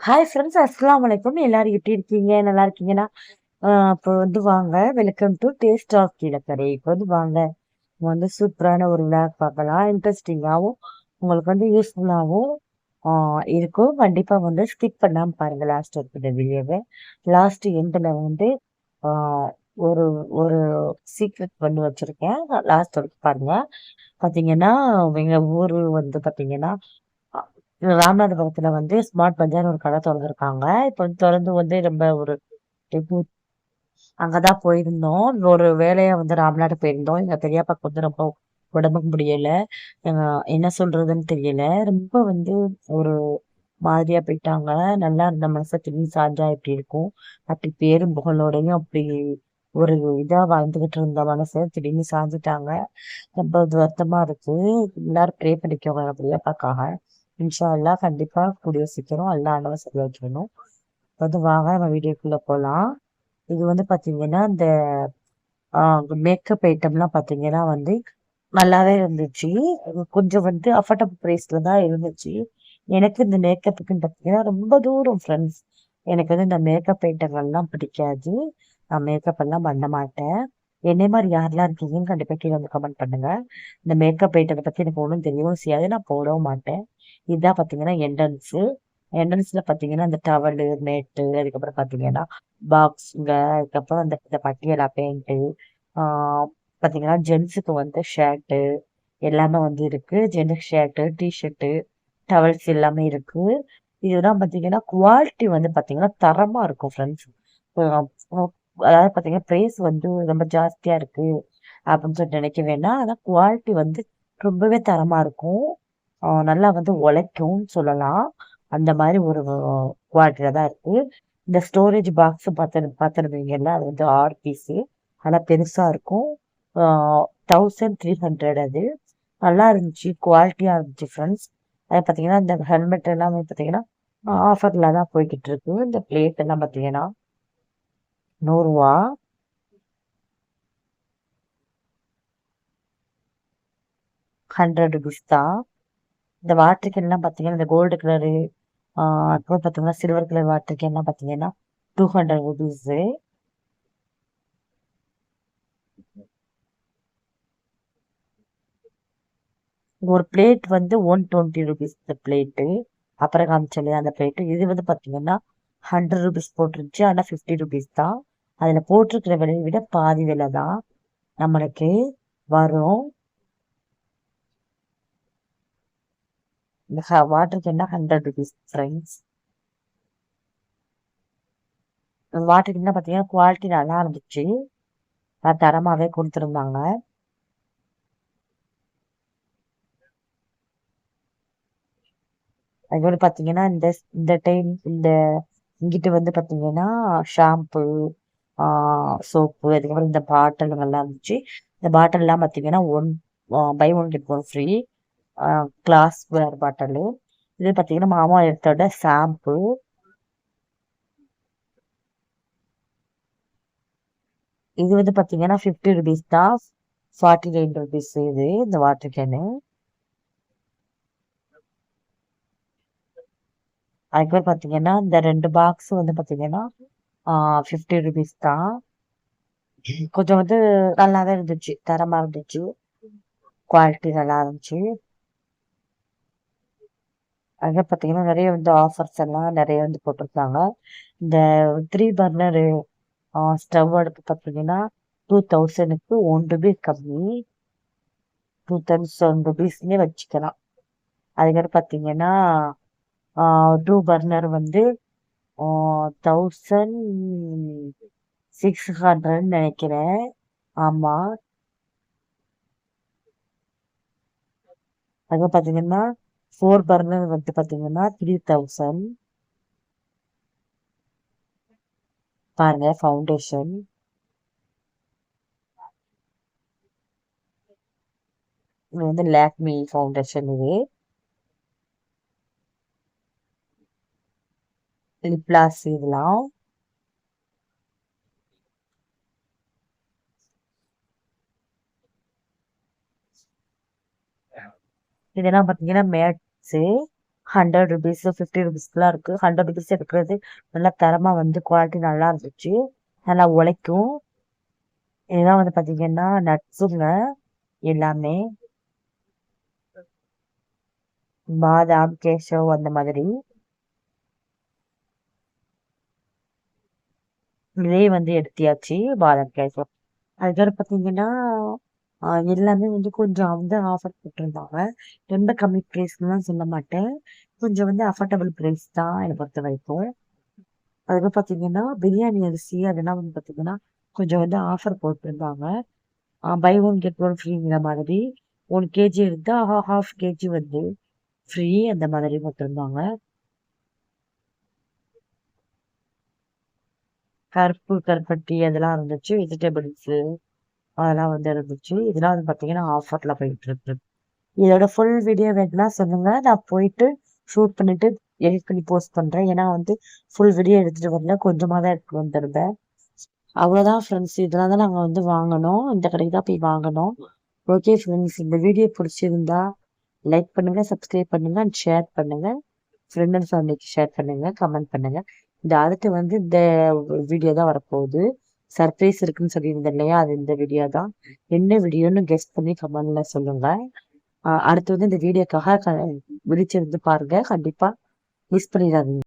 Hi friends, அஸ்ஸலாமு அலைக்கும். எல்லாரும் எப்படி இருக்கீங்க? நல்லா இருக்கீங்கன்னா இப்போ வந்து வாங்க, welcome to taste of Kilakarai. இப்போ வந்து வாங்க, நம்ம வந்து சூப்பரான ஒரு விளாக் பார்க்கலாம். இன்ட்ரெஸ்டிங்காகவும் உங்களுக்கு வந்து யூஸ்ஃபுல்லாகவும் இருக்கும். கண்டிப்பாக வந்து ஸ்கிப் பண்ணாமல் பாருங்க லாஸ்ட் இருக்கிற வீடியோவை. லாஸ்ட் எண்டில் வந்து ஆஹ் ஒரு ஒரு சீக்ரெட் பண்ணி வச்சுருக்கேன். லாஸ்ட் வரைக்கும் பாருங்க. பார்த்தீங்கன்னா எங்கள் ஊர் வந்து பார்த்தீங்கன்னா ராமநாதபுரத்துல வந்து ஸ்மார்ட் பஜார் ஒரு கடை திறந்துருக்காங்க. இப்போ வந்து திறந்து வந்து ரொம்ப ஒரு எப்படி அங்கதான் போயிருந்தோம். ஒரு வேலையா வந்து ராம்நாடு போயிருந்தோம். எங்க பெரியப்பாக்கு வந்து ரொம்ப உடம்புக்கு முடியல. என்ன சொல்றதுன்னு தெரியல. ரொம்ப வந்து ஒரு மாதிரியா போயிட்டாங்க. நல்லா இருந்த மனசை திரும்பி சாஞ்சா எப்படி இருக்கும்? அப்படி பேரும் புகழோடையும் அப்படி ஒரு இதா வாழ்ந்துகிட்டு இருந்த மனசை திடீர்னு சாஞ்சிட்டாங்க. ரொம்ப வருத்தமா இருக்கு. எல்லாரும் ப்ரே பண்ணிக்கோங்க எங்க பெரியப்பாக்காக. இன்ஷா அல்லாஹ் கண்டிப்பா கூடிய சீக்கிரம் அல்லா ஆண்டவன் சரியாக்கணும். வந்து வாங்க நம்ம வீடியோக்குள்ள போலாம். இது வந்து பாத்தீங்கன்னா இந்த மேக்கப் ஐட்டம்லாம் பாத்தீங்கன்னா வந்து நல்லாவே இருந்துச்சு. கொஞ்சம் வந்து அஃபோர்டபுள் ப்ரைஸ்ல தான் இருந்துச்சு. எனக்கு இந்த மேக்கப்புக்குன்னு பாத்தீங்கன்னா ரொம்ப தூரம் ஃப்ரெண்ட்ஸ். எனக்கு வந்து இந்த மேக்கப் ஐட்டங்கள்லாம் பிடிக்காது. நான் மேக்கப் எல்லாம் பண்ண மாட்டேன். என்னை மாதிரி யாரெல்லாம் இருக்கீங்கன்னு கண்டிப்பா கீழே வந்து கமெண்ட் பண்ணுங்க. இந்த மேக்கப் ஐட்டத்தை பத்தி எனக்கு ஒன்றும் தெரியவும் செய்யாது. நான் போடவும் மாட்டேன். இதுதான் பாத்தீங்கன்னா என்ட்ரன்ஸு. என்ட்ரன்ஸ்ல பாத்தீங்கன்னா இந்த டவலு, மேட்டு, அதுக்கப்புறம் பாத்தீங்கன்னா பாக்ஸுங்க, அதுக்கப்புறம் அந்த இந்த பட்டியலா பெயிண்ட்டு, பாத்தீங்கன்னா ஜென்ஸுக்கு வந்து ஷர்ட்டு எல்லாமே வந்து இருக்கு. ஜென்ஸ் ஷர்ட்டு, டிஷர்ட்டு, டவல்ஸ் எல்லாமே இருக்கு. இதெல்லாம் பாத்தீங்கன்னா குவாலிட்டி வந்து பாத்தீங்கன்னா தரமா இருக்கும் ஃப்ரெண்ட்ஸ். அதாவது பாத்தீங்கன்னா பிரைஸ் வந்து ரொம்ப ஜாஸ்தியா இருக்கு அப்படின்னு சொல்லிட்டு நினைக்க வேண்டாம். ஆனா குவாலிட்டி வந்து ரொம்பவே தரமா இருக்கும். நல்லா வந்து உழைக்கும்னு சொல்லலாம். அந்த மாதிரி ஒரு குவாலிட்டியில தான் இருக்கு. இந்த ஸ்டோரேஜ் பாக்ஸ் பார்த்துருந்தீங்கல்ல, அது வந்து 6 பீஸு. நல்லா பெருசா இருக்கும். 1300 அது. நல்லா இருந்துச்சு, குவாலிட்டியா இருந்துச்சு ஃப்ரெண்ட்ஸ். அது பார்த்தீங்கன்னா இந்த ஹெல்மெட் எல்லாமே பார்த்தீங்கன்னா ஆஃபர்ல தான் போய்கிட்டு இருக்கு. இந்த பிளேட் எல்லாம் பார்த்தீங்கன்னா ரூ. 100 100 தான். இந்த வாட்டர் கேன்லாம் பார்த்தீங்கன்னா இந்த கோல்டு கலரு, அப்புறம் பார்த்தீங்கன்னா சில்வர் கலர் வாட்டர் கேன்லாம் பார்த்தீங்கன்னா ₹200. ஒரு பிளேட் வந்து ₹120 இந்த பிளேட்டு. அப்புறம் காமிச்சல அந்த பிளேட்டு. இது வந்து பார்த்தீங்கன்னா ₹100 போட்டுருந்துச்சு. ஆனால் ₹50 தான். அதில் போட்டிருக்கிற விலையை விட பாதி விலை தான் நம்மளுக்கு வரும். இந்த வாட்டர் கேன்னா ₹100 ஃப்ரெண்ட்ஸ். வாட்டர் கேன்னா பார்த்தீங்கன்னா குவாலிட்டி நல்லா இருந்துச்சு. தரமாவே கொடுத்துருந்தாங்க. அது வந்து பார்த்தீங்கன்னா இந்த இந்த டைம் இந்த இங்கிட்டு வந்து பார்த்தீங்கன்னா ஷாம்பு, சோப்பு, அதுக்கப்புறம் இந்த பாட்டிலுங்கெல்லாம் இருந்துச்சு. இந்த பாட்டில்லாம் பார்த்தீங்கன்னா buy one get one free. Glassware bottle. இது பார்த்தீங்கன்னா மாமா எர்த்தோட ஷாம்பு. இது வந்து பார்த்தீங்கன்னா ₹50 தான். ₹49 இது இந்த வாட்டர் கேனு. அதுக்கப்புறம் பார்த்தீங்கன்னா இந்த 2 பாக்ஸ் வந்து பார்த்தீங்கன்னா ₹50 தான். கொஞ்சம் வந்து நல்லாவே இருந்துச்சு, தரமா இருந்துச்சு, குவாலிட்டி நல்லா இருந்துச்சு. அங்க பார்த்தீங்கன்னா நிறைய வந்து ஆஃபர்ஸ் எல்லாம் நிறைய வந்து போட்டிருந்தாங்க. இந்த 3 பர்னர் ஸ்டவ் அடுப்பு பார்த்தீங்கன்னா 2000க்கு ₹1 கம்மி. ₹2000 வச்சுக்கலாம். அதுக்கப்புறம் பார்த்தீங்கன்னா 2 பர்னர் வந்து 1600 நினைக்கிறேன். ஆமா. அதுக்கப்புறம் பார்த்தீங்கன்னா 4 பர்னர் வந்து பார்த்தீங்கன்னா 3000. பாருங்க ஃபவுண்டேஷன். இது வந்து லாக்மி ஃபவுண்டேஷன் இது. லிப்லாஸ் இதெல்லாம். இதெல்லாம் பார்த்தீங்கன்னா மேட்ஸு. 100 rupees 50 rupeesக்குலாம் இருக்கு. 100 rupees இருக்கிறது நல்லா தரமா வந்து குவாலிட்டி நல்லா இருந்துச்சு. நல்லா உழைக்கும். இதெல்லாம் வந்து பாத்தீங்கன்னா நட்ஸுங்க எல்லாமே. பாதாம், கேஷவ் அந்த மாதிரி. இதே வந்து எடுத்தியாச்சு பாதாம் கேஷவ். அதுக்கப்புறம் பாத்தீங்கன்னா எல்லாமே வந்து கொஞ்சம் வந்து ஆஃபர் போட்டிருந்தாங்க. ரொம்ப கம்மி ப்ரைஸ்லாம் சொல்ல மாட்டேன். கொஞ்சம் வந்து அஃபோர்டபுள் ப்ரைஸ் தான் என்னை பொறுத்த வரைக்கும். அதுக்கப்புறம் பாத்தீங்கன்னா பிரியாணி அரிசி அதெல்லாம் வந்து பாத்தீங்கன்னா கொஞ்சம் வந்து ஆஃபர் போட்டிருந்தாங்க. பை ஒன் கெட் ஒன் ஃப்ரீங்கிற மாதிரி 1 kg எடுத்தா ஹாஃப் கேஜி வந்து ஃப்ரீ அந்த மாதிரி போட்டிருந்தாங்க. கருப்பட்டி அதெல்லாம் இருந்துச்சு. வெஜிடபிள்ஸ் அதெல்லாம் வந்து இருந்துச்சு. இதெல்லாம் வந்து பாத்தீங்கன்னா ஆஃபர்ல போயிட்டு இருக்கு. இதோட ஃபுல் வீடியோ வேணும்னா சொல்லுங்க. நான் போயிட்டு ஷூட் பண்ணிட்டு எடிட் பண்ணி போஸ்ட் பண்றேன். ஏன்னா வந்து ஃபுல் வீடியோ எடுத்துட்டு வரல, கொஞ்சமா தான் எடுத்துட்டு வந்துருந்தேன். அவ்வளோதான் ஃப்ரெண்ட்ஸ். இதெல்லாம் தான் நாங்கள் வந்து வாங்கணும். இந்த கடைக்கு தான் போய் வாங்கணும். ஓகே ஃப்ரெண்ட்ஸ், இந்த வீடியோ பிடிச்சிருந்தா லைக் பண்ணுங்க, சப்ஸ்கிரைப் பண்ணுங்க அண்ட் ஷேர் பண்ணுங்க. ஃப்ரெண்ட் அண்ட் ஃபேமிலிக்கு ஷேர் பண்ணுங்க, கமெண்ட் பண்ணுங்க. இந்த அடுத்து வந்து இந்த வீடியோ தான் வரப்போகுது. சர்ப்ரைஸ் இருக்குன்னு சொல்லியிருந்தேன் இல்லையா, அது இந்த வீடியோ தான். என்ன வீடியோன்னு கெஸ்ட் பண்ணி கமெண்ட்ல சொல்லுங்க. அடுத்து வந்து இந்த வீடியோக்காக விழிச்சிருந்து பாருங்க. கண்டிப்பா மிஸ் பண்ணிடாதீங்க.